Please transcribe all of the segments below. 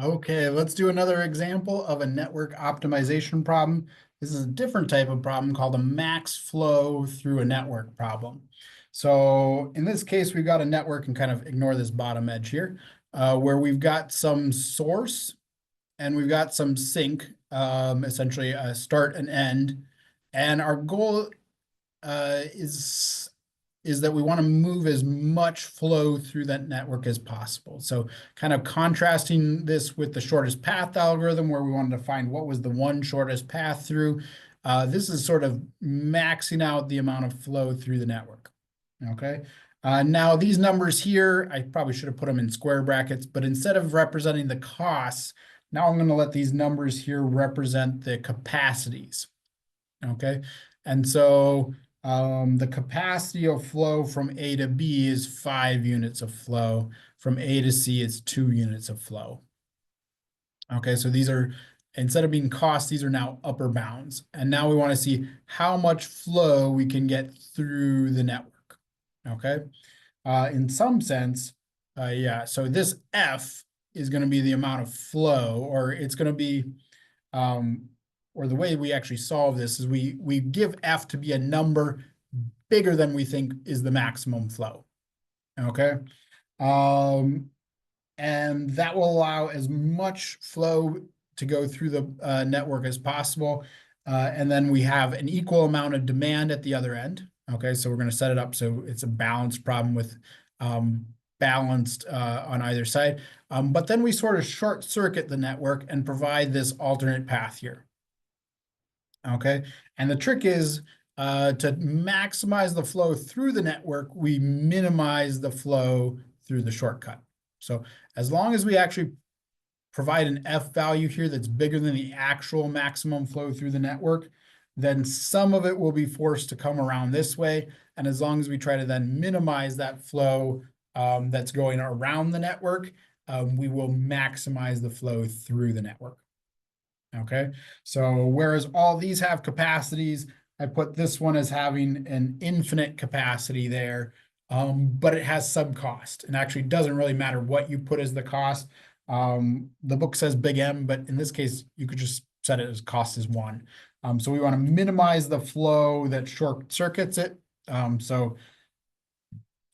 Okay, let's do another example of a network optimization problem. This is a different type of problem called a max flow through a network problem. So in this case, we've got a network, and kind of ignore this bottom edge here, where we've got some source and we've got some sink, essentially a start and end. And our goal is that we want to move as much flow through that network as possible. So kind of contrasting this with the shortest path algorithm, where we wanted to find what was the one shortest path through. This is sort of maxing out the amount of flow through the network. Okay. Now these numbers here, I probably should have put them in square brackets, but instead of representing the costs, now I'm going to let these numbers here represent the capacities. Okay. And so the capacity of flow from A to B is 5 units of flow. From A to C, it's 2 units of flow. Okay, so these are, instead of being costs, these are now upper bounds. And now we want to see how much flow we can get through the network. Okay, in some sense, yeah, so this F is going to be the amount of flow, or it's going to be, or the way we actually solve this is we give F to be a number bigger than we think is the maximum flow. Okay. And that will allow as much flow to go through the network as possible. And then we have an equal amount of demand at the other end. Okay, so we're going to set it up so it's a balanced problem with balanced on either side. But then we sort of short circuit the network and provide this alternate path here. Okay, and the trick is to maximize the flow through the network, we minimize the flow through the shortcut. So as long as we actually provide an F value here that's bigger than the actual maximum flow through the network, then some of it will be forced to come around this way. And as long as we try to then minimize that flow that's going around the network, we will maximize the flow through the network. Okay, so whereas all these have capacities, I put this one as having an infinite capacity there, but it has some cost, and actually doesn't really matter what you put as the cost. The book says big M, but in this case, you could just set it as cost is 1. So we want to minimize the flow that short circuits it. So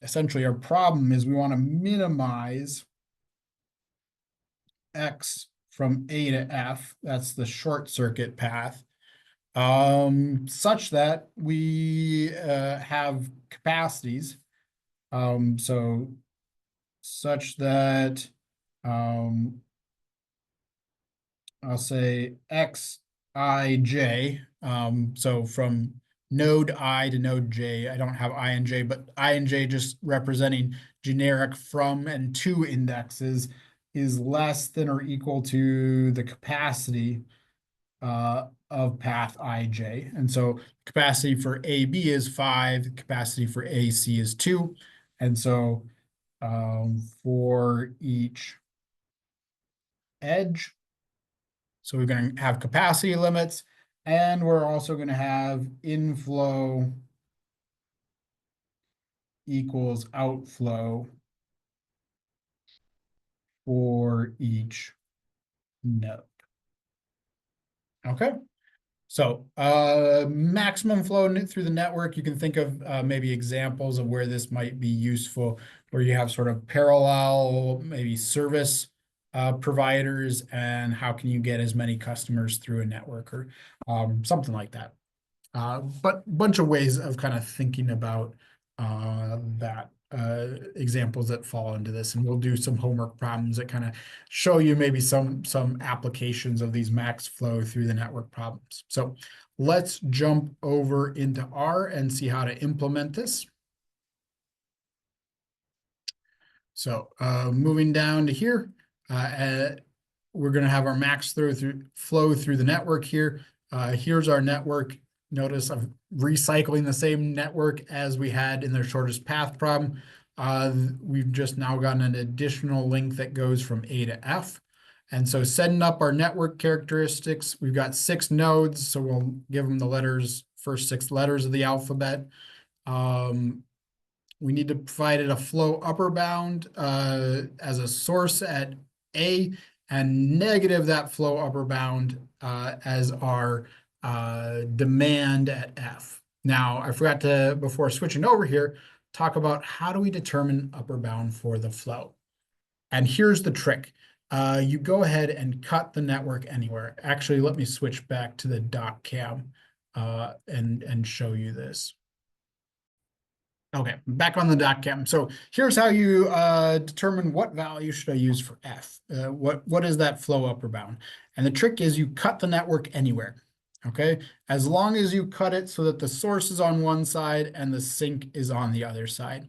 essentially our problem is we want to minimize X from A to F, that's the short circuit path, such that we have capacities. So such that I'll say Xij. So from node I to node J, I don't have I and J, but I and J just representing generic from and to indexes is less than or equal to the capacity of path ij. And so capacity for AB is 5, capacity for AC is 2. And so for each edge, so we're going to have capacity limits, and we're also going to have inflow equals outflow for each node. Okay. So maximum flow through the network, you can think of maybe examples of where this might be useful, where you have sort of parallel, maybe service providers, and how can you get as many customers through a network, or something like that. But a bunch of ways of kind of thinking about that, examples that fall into this, and we'll do some homework problems that kind of show you maybe some applications of these max flow through the network problems. So let's jump over into R and see how to implement this. So moving down to here, we're going to have our max flow through the network here. Here's our network. Notice I'm recycling the same network as we had in their shortest path problem. We've just now gotten an additional link that goes from A to F. And so setting up our network characteristics, we've got 6 nodes, so we'll give them the first 6 letters of the alphabet. We need to provide it a flow upper bound as a source at A and negative that flow upper bound as our demand at F. Now, I forgot to, before switching over here, talk about how do we determine upper bound for the flow. And here's the trick. You go ahead and cut the network anywhere. Actually, let me switch back to the doc cam and show you this. Okay, back on the doc cam. So here's how you determine what value should I use for F. What is that flow upper bound? And the trick is you cut the network anywhere. Okay, as long as you cut it so that the source is on one side and the sink is on the other side.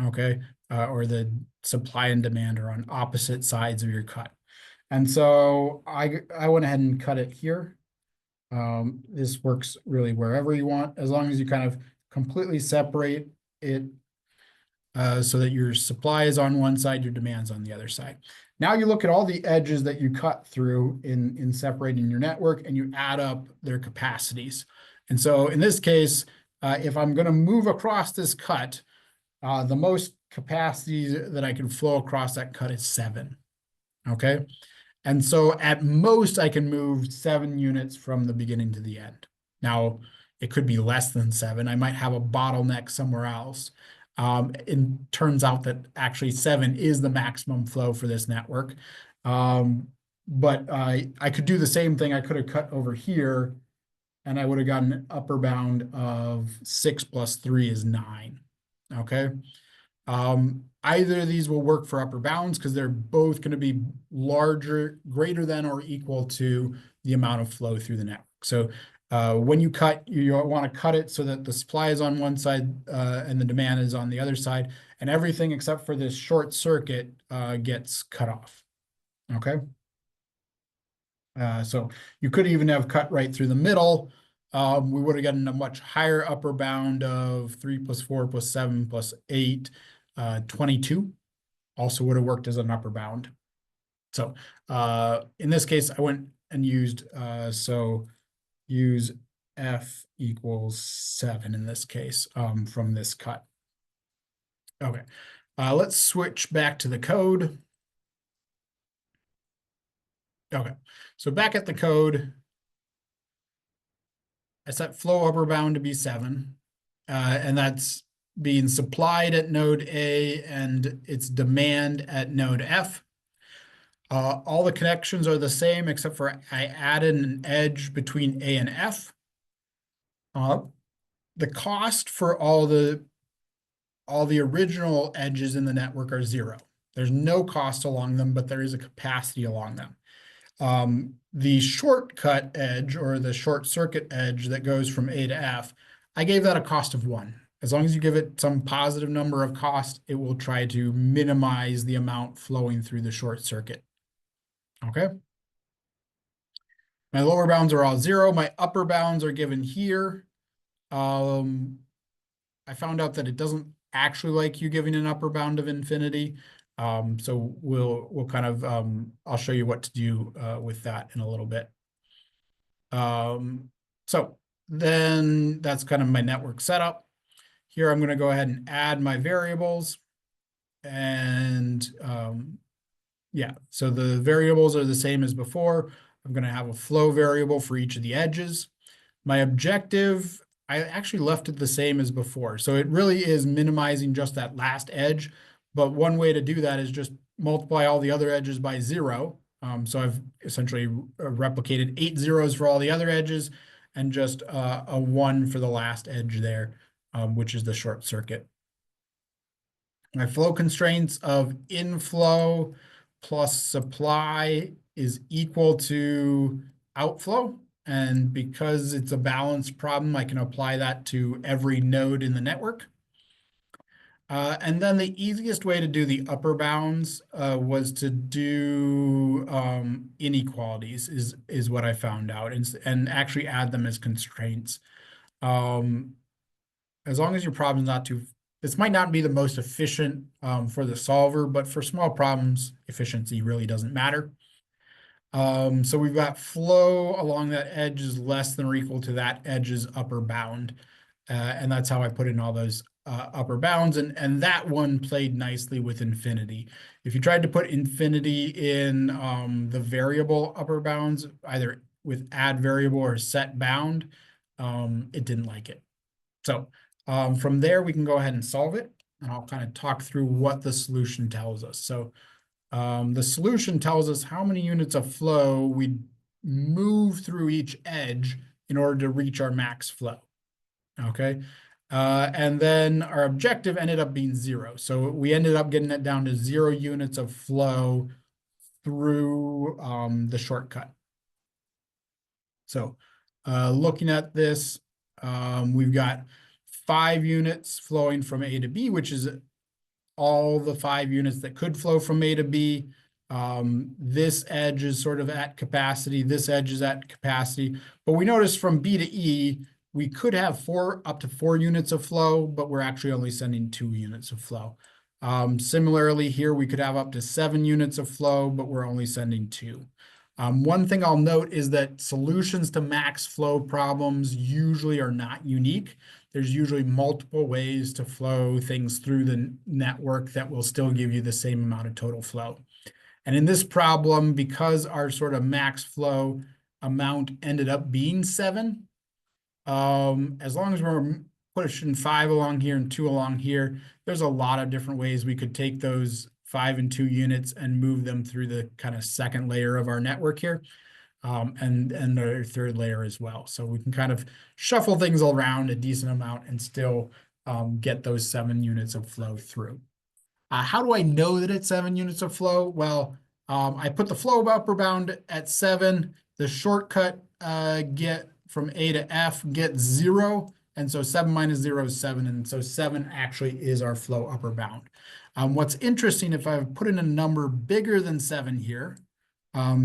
Okay, or the supply and demand are on opposite sides of your cut. And so I went ahead and cut it here. This works really wherever you want, as long as you kind of completely separate it so that your supply is on one side, your demand's on the other side. Now you look at all the edges that you cut through in separating your network and you add up their capacities. And so in this case, if I'm going to move across this cut, the most capacity that I can flow across that cut is 7. Okay. And so at most I can move 7 units from the beginning to the end. Now it could be less than 7. I might have a bottleneck somewhere else. It turns out that actually 7 is the maximum flow for this network. But I could do the same thing. I could have cut over here and I would have gotten an upper bound of 6 plus 3 is 9. Okay. Either of these will work for upper bounds because they're both going to be larger, greater than or equal to the amount of flow through the network. So when you cut, you want to cut it so that the supply is on one side and the demand is on the other side, and everything except for this short circuit gets cut off. Okay. So you could even have cut right through the middle. We would have gotten a much higher upper bound of 3 plus 4 plus 7 plus 8, 22. Also would have worked as an upper bound. So in this case, I went and used, so use F equals 7 in this case from this cut. Okay, let's switch back to the code. Okay, so back at the code, I set flow upper bound to be 7, and that's being supplied at node A and its demand at node F. All the connections are the same except for I added an edge between A and F. The cost for all the original edges in the network are 0. There's no cost along them, but there is a capacity along them. The shortcut edge or the short circuit edge that goes from A to F, I gave that a cost of 1. As long as you give it some positive number of cost, it will try to minimize the amount flowing through the short circuit. Okay. My lower bounds are all 0. My upper bounds are given here. I found out that it doesn't actually like you giving an upper bound of infinity. So we'll kind of, I'll show you what to do with that in a little bit. So then that's kind of my network setup. Here I'm going to go ahead and add my variables. And yeah, so the variables are the same as before. I'm going to have a flow variable for each of the edges. My objective, I actually left it the same as before. So it really is minimizing just that last edge. But one way to do that is just multiply all the other edges by 0. So I've essentially replicated 8 zeros for all the other edges and just a 1 for the last edge there, which is the short circuit. My flow constraints of inflow plus supply is equal to outflow. And because it's a balanced problem, I can apply that to every node in the network. And then the easiest way to do the upper bounds was to do inequalities is what I found out, and actually add them as constraints. As long as your problem's not too, this might not be the most efficient for the solver, but for small problems, efficiency really doesn't matter. So we've got flow along that edge is less than or equal to that edge's upper bound. And that's how I put in all those upper bounds, and that one played nicely with infinity. If you tried to put infinity in the variable upper bounds, either with add variable or set bound, it didn't like it. So from there, we can go ahead and solve it, and I'll kind of talk through what the solution tells us. So the solution tells us how many units of flow we move through each edge in order to reach our max flow. Okay. And then our objective ended up being 0. So we ended up getting it down to 0 units of flow through the shortcut. So looking at this, we've got 5 units flowing from A to B, which is all the 5 units that could flow from A to B. This edge is sort of at capacity. This edge is at capacity. But we notice from B to E, we could have up to 4 units of flow, but we're actually only sending 2 units of flow. Similarly, here we could have up to 7 units of flow, but we're only sending 2. One thing I'll note is that solutions to max flow problems usually are not unique. There's usually multiple ways to flow things through the network that will still give you the same amount of total flow. And in this problem, because our sort of max flow amount ended up being 7, as long as we're pushing 5 along here and 2 along here, there's a lot of different ways we could take those 5 and 2 units and move them through the kind of second layer of our network here, and the third layer as well. So we can kind of shuffle things around a decent amount and still get those 7 units of flow through. How do I know that it's 7 units of flow? Well, I put the flow upper bound at 7. The shortcut get from A to F gets 0. And so 7 minus 0 is 7. And so 7 actually is our flow upper bound. What's interesting, if I put in a number bigger than 7 here,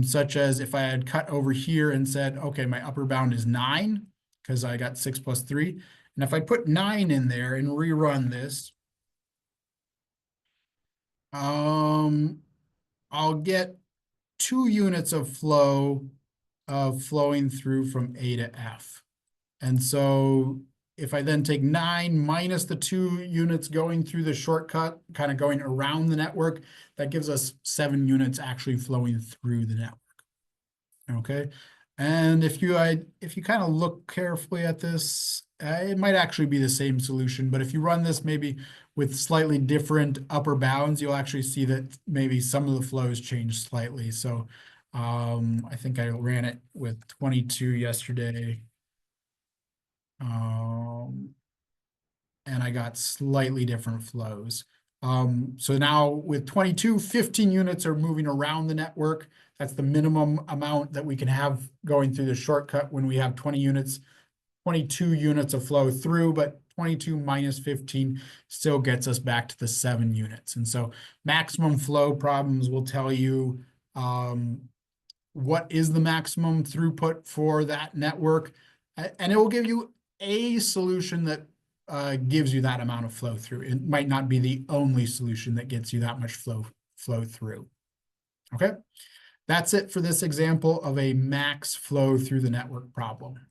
such as if I had cut over here and said, okay, my upper bound is 9, because I got 6 plus 3. And if I put 9 in there and rerun this, I'll get 2 units of flow flowing through from A to F. And so if I then take 9 minus the 2 units going through the shortcut, kind of going around the network, that gives us 7 units actually flowing through the network. Okay. And if you kind of look carefully at this, it might actually be the same solution, but if you run this maybe with slightly different upper bounds, you'll actually see that maybe some of the flows change slightly. So I think I ran it with 22 yesterday. And I got slightly different flows. So now with 22, 15 units are moving around the network. That's the minimum amount that we can have going through the shortcut when we have 20 units, 22 units of flow through, but 22 minus 15 still gets us back to the 7 units. And so maximum flow problems will tell you what is the maximum throughput for that network, and it will give you a solution that gives you that amount of flow through. It might not be the only solution that gets you that much flow through. Okay, that's it for this example of a max flow through the network problem.